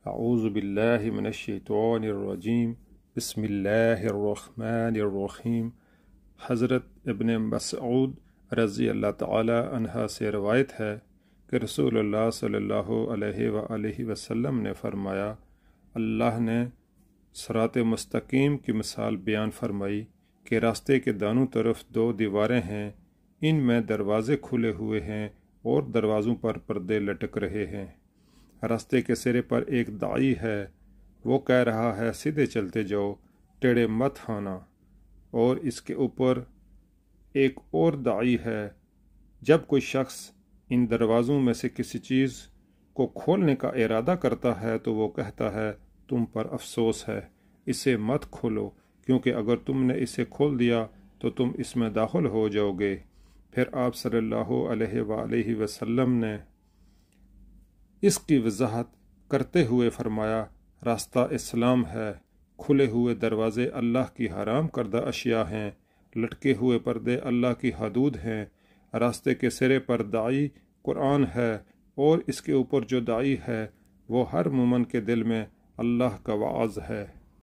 اعوذ باللہ من الشیطان الرجیم بسم اللہ الرحمن الرحیم۔ حضرت ابن مسعود رضی اللہ تعالی عنہ سے روایت ہے کہ رسول اللہ صلی اللہ علیہ وآلہ وسلم نے فرمایا، اللہ نے صراط مستقیم کی مثال بیان فرمائی کہ راستے کے دونوں طرف دو دیواریں ہیں، ان میں دروازے کھلے ہوئے ہیں اور دروازوں پر پردے لٹک رہے ہیں۔ راستے کے سرے پر ایک داعی ہے، وہ کہہ رہا ہے سیدھے چلتے جاؤ، ٹیڑے مت ہونا، اور اس کے اوپر ایک اور داعی ہے۔ جب کوئی شخص ان دروازوں میں سے کسی چیز کو کھولنے کا ارادہ کرتا ہے تو وہ کہتا ہے تم پر افسوس ہے، اسے مت کھولو، کیونکہ اگر تم نے اسے کھول دیا تو تم اس میں داخل ہو جاؤ گے۔ پھر آپ صلی اللہ علیہ وآلہ وسلم نے اس کی وضاحت کرتے ہوئے فرمایا، راستہ اسلام ہے، کھلے ہوئے دروازے اللہ کی حرام کردہ اشیاء ہیں، لٹکے ہوئے پردے اللہ کی حدود ہیں، راستے کے سرے پر داعی قرآن ہے، اور اس کے اوپر جو داعی ہے وہ ہر مومن کے دل میں اللہ کا وعظ ہے۔